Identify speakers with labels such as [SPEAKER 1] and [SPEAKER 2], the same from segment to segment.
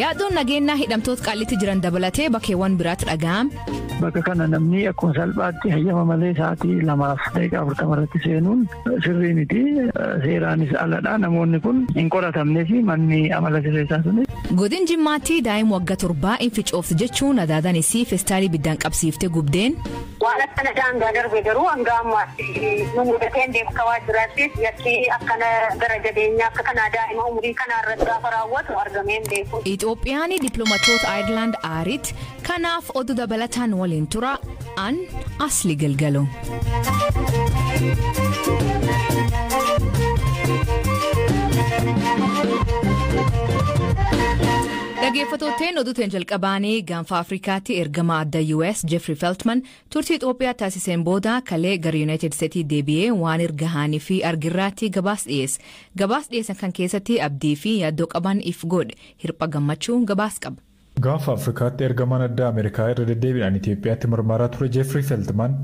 [SPEAKER 1] Yaaduun nageenya hidhamtoota qaalitti jiran dabalatee bakkeewwan biraatti dhaga'ame.
[SPEAKER 2] Bakka kana namni akkuma salphaatti hayyama malee sa'aatii 2:40 irratti seenuun sirrii miti. Seeraanis aladha. Namoonni kun hin qoratamnee fi manni amala sirreessaa suni.
[SPEAKER 1] Godin Jimmaatti daa'ima waggaa 7 inficooftu jechuun adaadaanis feestaalii biddaan qabsiiftee gubdeen.
[SPEAKER 3] Waan akkana daangaa darbe garuu hanga ammaatti nu mudateen deemka waajjiraattis yakki akkana gara jabeenyaa akka kanaa daa'ima umurii kanaa irratti gaafa raawwatu argameen beeku.
[SPEAKER 1] Itoophiyaan dippiloomaatoota Aayerlaand aariitti kanaaf oduu dabalataan waliin tura an asli galgalo. Dhaggeeffattootni oduutiin jalqabaanii gaanfa Afrikaatti ergama adda US Jeffrey Feltman turtii Itoophiyaa taasiseen booda kalee gara United States deebi'ee waan ergahaanii fi argirraatti gabaas dhiyeesse. Gabaas dhiyeessan kan keessatti abdii fi yaaddoo qaban if godhe hirpha gammachuu gabaas qaba.
[SPEAKER 4] Gaanfa Afrikaatti ergamaan adda Ameerikaa irra deddeebiidhaan Itoophiyaatti marmaraa ture Jeffrey Feltman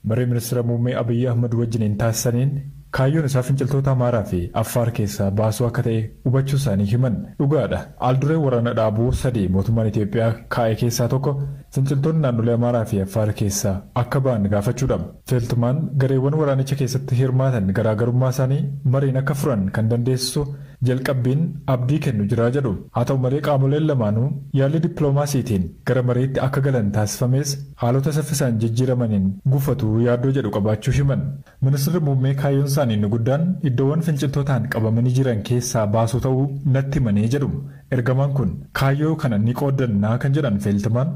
[SPEAKER 4] maree ministeera muummee Abiy Ahmed wajjin taasisaniin kaayyoon isaa finciltoota Amaaraa fi Affaar keessaa baasuu akka ta'e hubachuu isaanii himan dhugaadha. Alduree waraana dhaabuu 3 mootummaan Itoophiyaa kaa'e keessaa tokko finciltoonni naannolee Amaaraa fi Affaar keessaa akka ba'an gaafachuudha. Feltman gareewwan waraanicha keessatti hirmaatan garaagarummaa isaanii mariin akka furan kan dandeessisu jalqabbiin abdii kennu jira jedhu. Haa ta'u malee qaamoleen lamaanuu yaalii dippiloomaasiitiin gara mariitti akka galan taasifames haalota saffisaan jijjiiramaniin gufatu yaaddoo jedhu qabaachuu himan. Ministeerri muummee kaayyoon isaanii guddaan iddoowwan finciltootaan qabamanii jiran keessaa baasuu ta'uu natti himanii jedhu. Ergamaan kun kaayyoo kana ni qoodannaa kan jedhan Feltman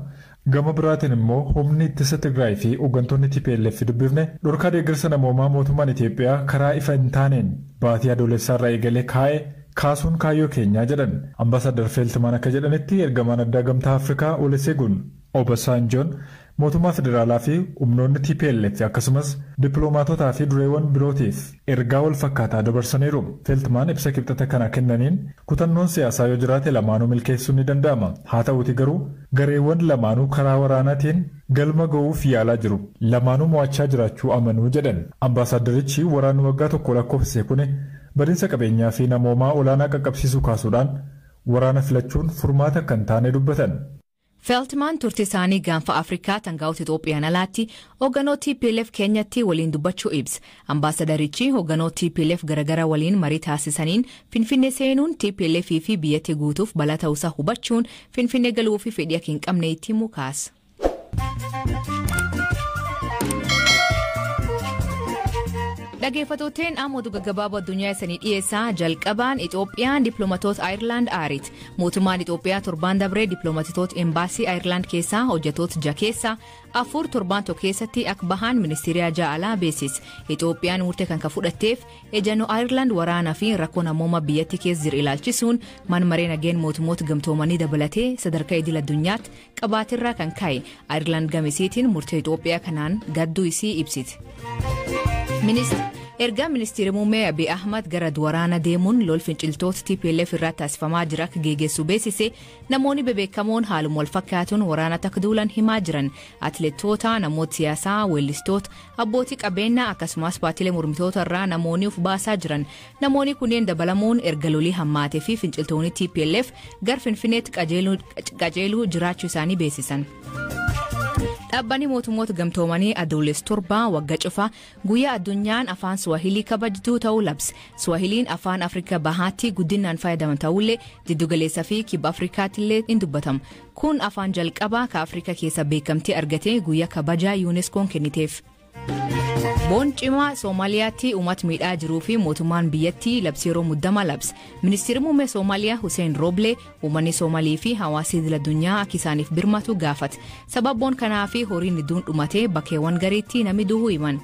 [SPEAKER 4] gama biraatiin immoo humni ittisa Tigraay fi hooggantoonni TPLF dubbifne dhorkaa deeggarsa namoomaa mootummaan Itoophiyaa karaa ifa hin taaneen baatii adoolessaa irraa eegalee kaa'e kaasuun kaayyoo keenyaa jedhan. Ambaasaadar Feltman akka jedhanitti ergamaan addaa gamtaa Afrikaa Olusegun Obasanjoon mootummaa federaalaa fi humnoonni TPLF akkasumas dippiloomaatotaa fi dureewwan birootiif ergaa wal fakkaataa dabarsaniiru. Feltman ibsa kibxata kana kennaniin kutannoon siyaasaa yoo jiraate lamaanuu milkeessuun ni danda'ama. Haa ta'uuti garuu gareewwan lamaanuu karaa waraanaatiin galma ga'uuf yaalaa jiru. Lamaanuu mo'achaa jiraachuu amanuu jedhan. Ambaasaadarichi waraanni waggaa tokko lakkoofsise kun badinsa qabeenyaa fi namoomaa olaanaa qaqqabsiisuu kaasuudhaan waraana filachuun furmaata kan taane dubbatan.
[SPEAKER 1] Feltman turtii isaanii gaanfa Afrikaa tangaa'ota Itoophiyaan alaatti hoogganoo TPLF keenyatti waliin dubbachuu ibsa. Ambaasadarichi hoogganoo TPLF garagara waliin marii taasisaniin Finfinnee seenuun TPLF fi biyyatti guutuuf balaa ta'uusaa hubachuun Finfinnee galuu fi fedhii akka hin qabne itti himuu kaasa. Dhaggeeffattootni amma oduu gaggabaaboo addunyaa isanii dhiyeessaa jalqabaan Itoophiyaan dippiloomaatoota Aayerlaand aariitti. Mootummaan Itoophiyaa torbaan dabree dippiloomaatota embaasii Aayerlaand keessaa hojjetoota 6 keessaa 4 torbaan tokko keessatti akka bahan ministeeriyaa ja'alaa beeksise. Itoophiyaan murtee kan fudhatteef ejannoo Aayerlaand waraanaa fi rakkoo namoomaa biyyattii keessa jiru ilaalchisuun man maree nageen mootummoota gamtoomanii dabalatee sadarkaa idil addunyaatti qabaatirraa kan ka'e. Aayerlaand gamisiitiin murtee Itoophiyaa kanaan gadduu isii ibsite. Erga ministeera muummee Abiy Ahmed gara waraana deemuun lol finciltoota TPLF irraa taasifamaa jira akka geeggeessu beeksise namoonni bebeekamoon haaluma wal fakkaatuun waraana takka duulan himaa jiran atileetota namoota siyaasaa weellistoota abbootii qabeenyaa akkasumas paartiilee mormitoota irraa namoonni of baasaa jiran namoonni kunneen dabalamuun erga lolii hammaatee fi finciltoonni TPLF gar Finfinneetti qajeeluu jiraachuu isaanii beeksisan. Dhaabbanni mootummoota gamtoomanii adoolessa 7 waggaa cufaa guyyaa addunyaan afaan Swahilii kabajtuu ta'uu labse. Swahiliin afaan Afrikaa bahaatti guddinaan fayyadaman ta'ullee jiddugaleessaa fi kibba Afrikaatti illee in dubbatamu. Kun afaan jalqabaa ka Afrikaa keessa beekamtii argatee guyyaa kabajaa UNESCOon kenniteef. Boon cimaa Soomaaliyaatti uummata miidhaa jiruu fi mootummaan biyyattii labsii yeroo muddamaa labse. Ministeerri muummee Soomaaliyaa Hussein Roble uummanni Soomaalii fi hawaasni idil addunyaa akka isaaniif birmatu gaafate. Sababoon kanaa fi horiin hedduun dhumatee bakkeewwan gariitti namni du'uu himan.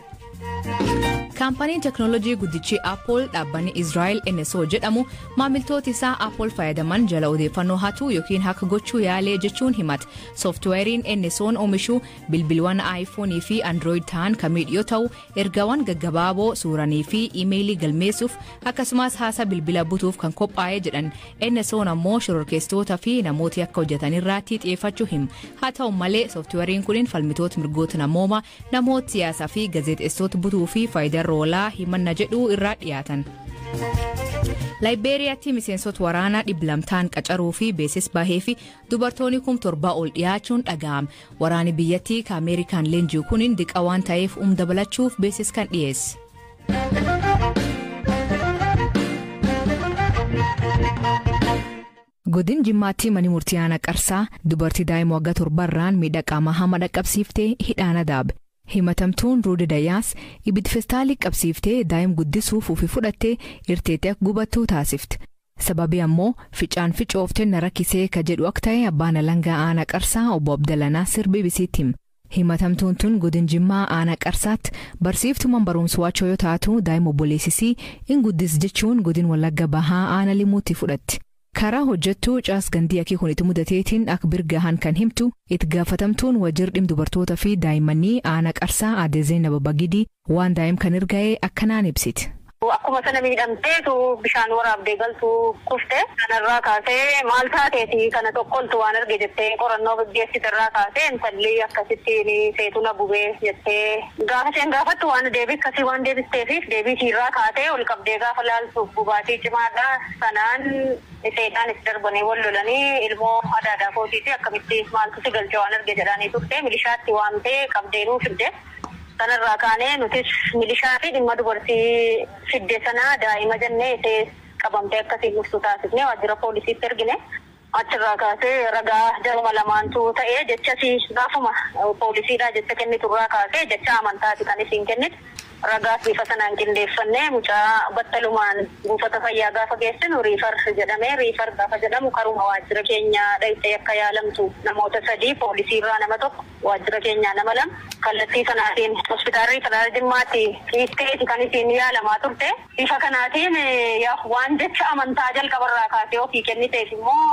[SPEAKER 1] Kaampaniin teknoolojii guddichi Apple dhaabbanni Israa'el NSO jedhamu maamiltoota isaa Apple fayyadaman jala odeeffannoo hatuu yookiin haka gochuu yaalee jechuun himate. Sooftiweeriin NSO'n oomishu bilbilawwan iPhone fi Android ta'an kamiidha yoo ta'u ergaawwan gaggabaaboo suuranii fi iimeelii galmeessuuf akkasumas haasaa bilbila butuuf kan qophaa'ee jedhan. NSO'n ammoo shororkeessitoota fi namoota akka hojjetan irratti xiyyeeffachuu hima. Haa ta'u malee sooftiweeriin kun falmitoota mirgoota namoomaa namoota siyaasaa fi gaazexeessitoota butuu fi faayidaa roolaa himanna jedhuu irraa dhiyaatan. Laayibeeriyaatti miseensota waraanaa 200 qacaruu fi beesis bahee fi dubartoonni 7,000 ol dhiyaachuun dhaga'ame. Waraanni biyyattii ka Ameerikaan leenji'u kuniin diqa waan ta'eef dabalachuuf beesis kan dhiyeesse. Godin Jimmaatti mani murtii aanaa Qarsaa dubartii daa'ima waggaa 7 irraan miidhaqama hama dhaqqabsiiftee hidhaan adaabe. Himatamtuun Ruudi Dayaas ibiddi feestaalii qabsiiftee daa'im guddisuuf ofii fudhattee irteetee gubattuu taasifte. Sababii ammoo ficaan ficooftee na rakkisee ka jedhu akka ta'e abbaan alangaa aanaa Qarsaa obbo Abdalanaa BBC'tti hima. Himatamtuun tun godin Jimmaa aanaa Qarsaatti barsiiftumaan barumsa waachoo yoo taatu daa'ima obboleessisii in guddis jechuun godin Wallagga Bahaa aanaa Limuutti fudhatti. Karaa hojjettuu caas gandii akii kunitti mudateetiin akka birgahan kan himtu itti gaafatamtuun wajjir dhimma dubartoota fi daa'immanii aanaa Qarsaa Aadde Zeenab Bagidii waan daa'im kan erga'ee akkanaan ibsiti.
[SPEAKER 3] Akkuma sana miidhamteetu bishaan waraabdee galtuu kufte kanarraa kaasee maal taateeti kana tokkoltu waan arge jettee qorannoo gaggeessitarraa kaasee intalli akkasittiin seetu na gubee jettee gaafa isheen gaafattu waan deebii akkasii waan deebisteefiif deebii irraa kaatee ol qabdee gaafa laaltu gubaatii cimaadha sanaan seedhaan itti darbanii wal lolanii ilmoo adaadaa kootiiti akkamitti maaltu si galche waan arge jedhanii turte milishaatti waamtee qabdeenuu fidde. Kanarraa kaanee nutis milishaa fi dhimma dubartii fidde sanaa daa'ima jennee ishee qabamtee akkasiin dhuftu taasifnee waajjira poolisiitti ergine achirraa kaasee ragaa jaruma lamaantu ta'ee jechasii gaafuma poolisiidhaa jecha kenniturraa kaasee jecha amantaati kan isiin kennite ragaas bifa sanaan qindeeffannee mucaa battalumaan buufata fayyaa gaafa geessinu riifar jedhamee riifar gaafa jedhamu karuma waajjira keenyaa dhayitee akka yaalamtu namoota 3 poolisiirraa nama 1 waajjira keenyaa nama 2 kallattii sanaatiin hospitaalli federaalaa Jimmaatti dhiisteeti kan isiin yaalamaa turte bifa kanaatiin waan jecha amantaa jalqabarraa kaasee ofii kenniteef immoo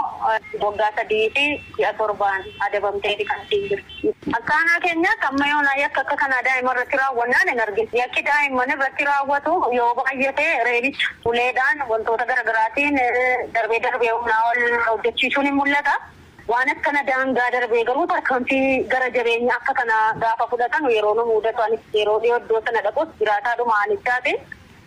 [SPEAKER 3] waggaa 3 fi 7 adabamteeti kan isiin jirti. Akkaanaa keenyaatti amma yoonaa yakka akka kanaa daa'ima irratti raawwannaan hin argine. Yakki daa'imman irratti raawwatu yoo baay'ate reebicha uleedhaan wantoota garaagaraatiin darbee humnaa ol hojjechiisuun hin mul'ata. Waan akkana daangaa darbee garuu tarkaanfii gara jabeenya akka kana gaafa fudhatan yeroo nu mudatu anis yeroo iddoo sana dhaqus jiraataadhuma anichaati.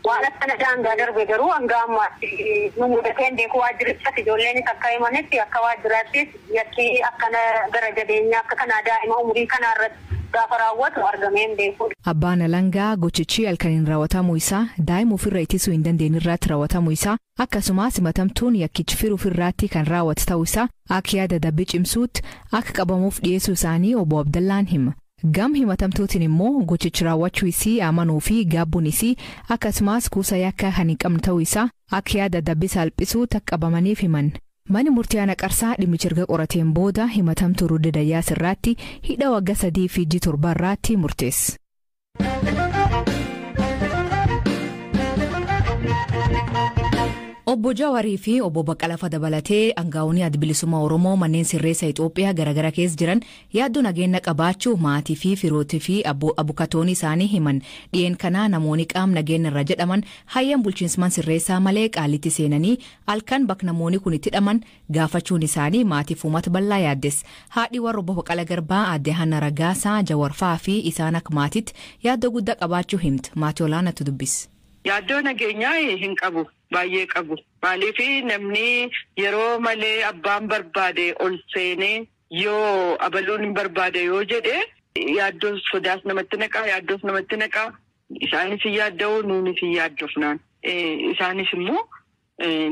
[SPEAKER 3] Waan akkana daangaa darbee garuu hanga ammaatti nu mudateen beeku waajjirichatti ijoolleenis akka himanitti akka waajjiraattis yakki akkana gara jabeenya akka kanaa daa'ima umurii kanaarratti gaafa raawwatu argameen beeku.
[SPEAKER 1] Abbaan alangaa gochichi halkaniin raawwatamuu isaa daa'ima ofirra ittisuu hin dandeenye irratti raawwatamuu isaa akkasumas himatamtuun yakkichi firuu ofirraatti kan raawwatu ta'uu isaa akka yaada dabbii cimsuutti akka qabamuuf dhiyeessuu isaanii obbo Abdallaan hima. Gam himatamtuutiin immoo gochichi raawwachuu isii amanuu fi gaabbuun isii akkasumas kuusa yakka kan hin qabne ta'uu isaa akka yaada dabbii salphisuutti akka qabamaniif himan. Mani murtii aanaa Qarsaa dhimmicha erga qorateen booda himatamtuu Ruudi Dayaas irratti hidha waggaa 3 fi 7 irratti murteesse. Obbo Jawarii fi obbo Baqqalaa dabalatee aangaa'onni adda bilisummaa Oromoo manneen sirreessa Itoophiyaa garaagara keessa jiran yaaddoo nageenya qabaachuu maatii fi firootii fi abukatoonni isaanii himan dhiyeen kanaa namoonni qaama nageenya irra jedhaman hayyam bulchiinsman sirreessaa malee qaalitti seenanii halkan bakka namoonni kun itti hidhaman gaafachuun isaanii maatiif uummata bal'aa yaaddes haadhi warra obbo Baqqalaa Garbaa aadde Hanna Ragaasaa Jawarfaa fi isaan akka maatiitti yaaddoo guddaa qabaachuu himti maatii olaanaatu dubbis.
[SPEAKER 5] Yaaddoo nageenyaa hin qabu. Baay'ee qabu. Maaliif namni yeroo malee abbaan barbaade ol seenee yoo abaluun hin barbaade yoo jedhe yaaddoo sodaas namatti naqaa yaaddoos namatti naqaa isaanis hin yaadda'u nuunis hin yaaddofnaan isaanis immoo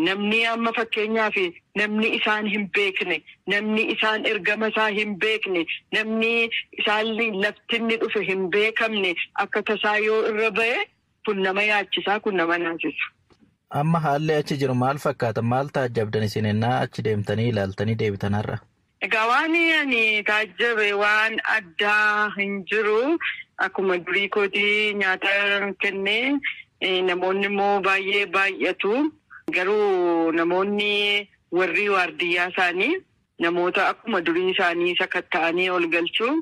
[SPEAKER 5] namni amma fakkeenyaaf namni isaan hin beekne namni isaan ergama isaa hin beekne namni isaan laftinni dhufe hin beekamne akka tasaa yoo irra ba'e kun nama yaachisaa kun nama naasisa.
[SPEAKER 6] Amma haalli achi jiru maal fakkaata maal taajjabdan isin ennaa achi deemtanii ilaaltanii deebitanarra?
[SPEAKER 5] Egaa waan ani taajjabe waan addaa hin jiru akkuma durii kootii nyaata kennee namoonni immoo baay'ee baay'atu garuu namoonni warri waardiyyaa isaanii namoota akkuma durii isaanii sakatta'anii ol galchuu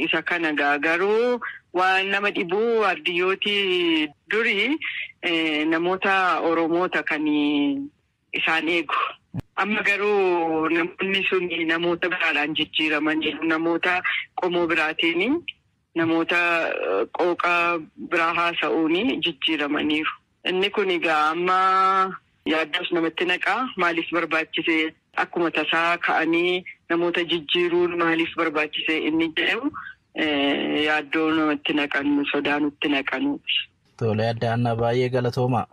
[SPEAKER 5] isa kana garuu waan nama dhibuu waardiyyooti durii namoota Oromoota kan isaan eegu. Amma garuu namoonni sun namoota biraadhaan jijjiiramanii namoota qomoo biraatiin namoota qooqa biraa haasa'uun jijjiiramaniiru. Inni kun egaa amma yaaddoos namatti naqaa maaliif barbaachise akkuma tasaa ka'anii namoota jijjiiruun maaliif barbaachise inni jedhamu yaaddoo namatti naqanu sodaa nutti naqanu.
[SPEAKER 6] Tole adda Annaa baay'ee galatooma.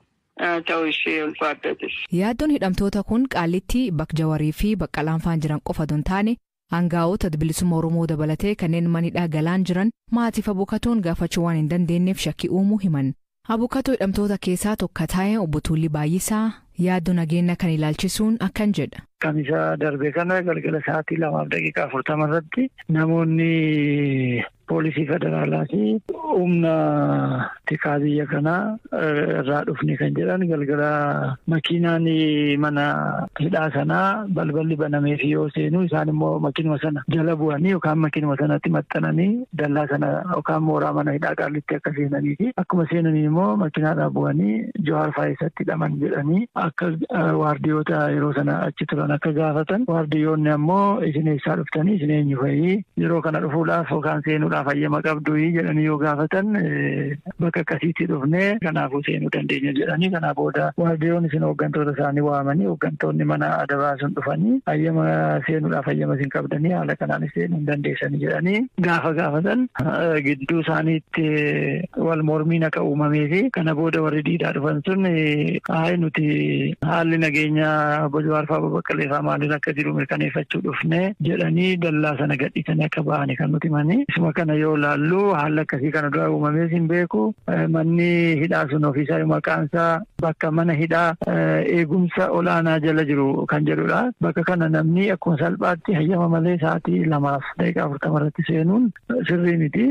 [SPEAKER 5] Ta'uu ishee ulfaadhatis.
[SPEAKER 1] Yaaddoon hidhamtoota kun Qaallitti, Bakjawarii fi Baqqalaanfaan jiran qofa don taane hangaa'ota bilisummaa Oromoo dabalatee kanneen manidhaa galaan jiran maatiif abukatoon gaafachuu waan hin dandeenyeef shakkii uumuu himan. Abukatoo hidhamtoota keessaa tokko taa'ee obbo Tuulii Baay'isaa yaaddoo nageenya kan ilaalchisuun akkan jedha.
[SPEAKER 2] Kamisa darbe kana galgala sa'aatii 2:40 irratti namoonni poolisii federaalaa fi humna tikaa biyya kanaa irraa dhufne kan jedhan galgala makiinaan mana hidhaa sanaa balballi banamee fi yoo seenu isaan immoo makiinuma sana jala bu'anii yookaan makiinuma sanatti maxxananii dallaa sana yookaan mooraa mana hidhaa Qaallitti akka seenanii fi akkuma seenanii immoo makiinaadhaa bu'anii Jawaar Faayisatti hidhaman jedhanii akka waardiyoota yeroo sana achi turan akka gaafatan waardiyyoonni ammoo isin eessaa dhuftanii isin eenyu fa'ii yeroo kana dhufuudhaaf yookaan seenuudhaaf hayyama qabdu jedhanii yoo gaafatan bakka akkasiitti dhufnee kanaafuu seenuu dandeenya jedhanii kanaa booda waardiyyoonni isin hooggantoota isaanii waamanii hooggantoonni mana adabaa sun dhufanii hayyama seenuudhaaf hayyama isin qabdanii haala kanaan seenuu hin dandeessanii jedhanii gaafa gaafatan gidduu isaaniitti wal mormiin akka uumamee fi kana booda warri diidaa dhufan sun nuti haalli nageenyaa Jawaar fa'aa Baqqalee fa'aa maaliin akka jiru mirkaneeffachuu dhufne jedhanii dallaa sana gadhiisanii akka ba'anii kan nuti himanii. Isuma kana yoo laallu haala akkasii kana dura uumamees hin beeku. Manni hidhaa sun ofiisaa maqaansaa bakka mana hidhaa eegumsa olaanaa jala jiru kan jedhudha. Bakka kana namni akkuma salphaatti hayyama malee sa'aatii 2:40 irratti seenuun sirrii miti.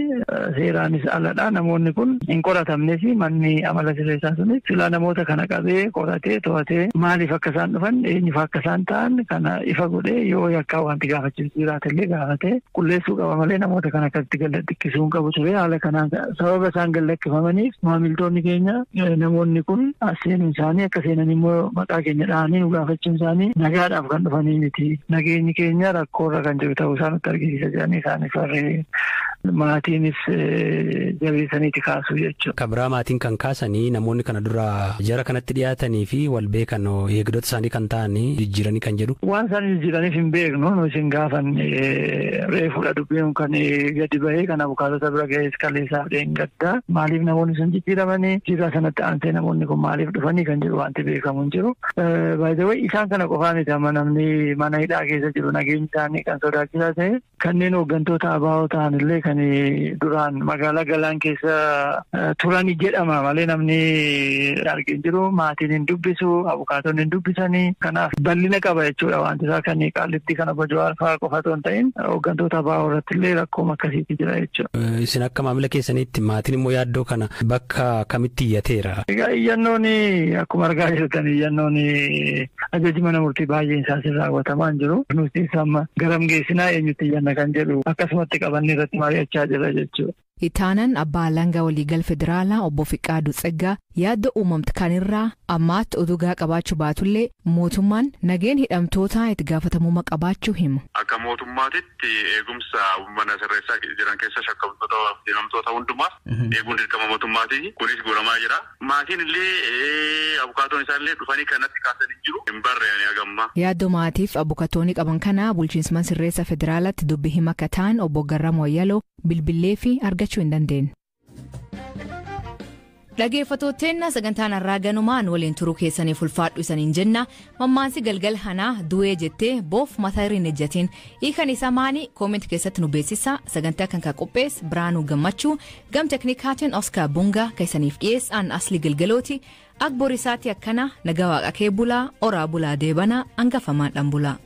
[SPEAKER 2] Seeraanis aladha. Namoonni kun hin qoratamnes manni amala sirreessaa sunis silaa namoota kana qabee qoratee to'atee maaliif akka isaan dhufan eenyuuf akka isaan ta'an kana ifa godhee yoo yakkaa wanti gaafachiisu jiraatellee gaafatee qulleessuu qaba malee namoota kana akkasitti gallakkisuu hin qabu ture. Haala kanaan sababa isaan gallakkifamaniif maamiltoonni keenya namoonni kun seenuun isaanii akka seenan immoo maqaa keenya dhahanii nu gaafachuun isaanii nagaadhaaf kan dhufanii miti. Nageenyi keenya rakkoorra kan jiru ta'uu isaa nutti argisiisa jedhanii isaaniif warri maatiinis jabeessaniiti kaasuu jechuudha.
[SPEAKER 7] Kabraa maatiin kan kaasanii namoonni kana dura jara kanatti dhiyaatanii fi wal beekan eegdota isaanii kan ta'anii jijjiiranii kan jedhu.
[SPEAKER 2] Waan isaan jijjiiraniif hin beeknu nu isin gaafan reefuudha dubbiin kan gadi bahee kan abukaatota bira ga'ees kaleessaaf gaddaa maaliif namoonni sun jijjiiramanii jira sanatti aansee namoonni kun maaliif dhufanii kan jedhu wanti beekamu hin jiru. Baay'ee isaan kana qofaa miti amma namni mana hidhaa keessa jiru nageenyi isaanii kan sodaachisaa ta'e kanneen hooggantoota abaa'oo ta'an illee kan duraan magaalaa Galaan keessa turani jedhama malee namni argin jiru maatiin hin dubbisu abukaatonni hin dubbisanii kanaaf bal'ina qaba jechuudha wanti isaa kan Qaallitti kana Jawaar fa'aa qofa otoo hin ta'in hooggantoota abaa'oo irratti illee rakkooma akkasiitti jira jechuudha.
[SPEAKER 7] Isin akka maamila keessaniitti maatiin immoo yaaddoo kana bakka kamitti iyyateera?
[SPEAKER 2] Egaa iyyannoon akkuma argaa jirtan iyyannoon ajaji mana murtii baay'een isaas raawwatamaa hin jiru. Nuti amma garam geessinaa eenyutti iyyanna kan jedhu akkasumatti qabannee irratti mari'achaa jira jechuudha.
[SPEAKER 1] Itaanan abbaa alangaa waliigal federaalaa obbo Fiqaaduu Tsaggaa yaaddoo uumamte kanirraa ammaatti odugaa qabaachuu baatullee mootummaan nageen hidhamtootaa itti gaafatamummaa qabaachuu himu.
[SPEAKER 8] Akka mootummaatitti eegumsa mana sirreessaa jiran keessa shakkamtoota hidhamtoota hundumaaf eeguun dirqama mootummaati. Kunis godhamaa jira. Maatiin illee abukaatoon isaallee dhufanii kanatti kaasanii jiru. Hin barreeffamne hagamma.
[SPEAKER 1] Yaaddoo maatiif abukatoonni qaban kana bulchiinsa sirreessa federaalaatti dubbi hima kataan obbo Garramuu Ayyaloo bilbilee fi argachuu hin dandeenye. Dhageeffattootni sagantaan har'aa ganumaan waliin turuu keessaniif ulfaadhu isaniin jenna. Mammaansi galgal hanaa du'ee jettee boof mataa irra hin ejjatiin hiikan isaa maanii koomentii keessatti nu beeksisa. Sagantaa kan qopheesse Biraanuu Gammachuu gam teknikaatiin Oskar Bungaa keessaniif dhiyeessaan Aslii Galgalooti. Akborisaatti akkana nagaa waaqa kee bulaa oraa bulaa deebanaa hangafamaan dhan bulaa.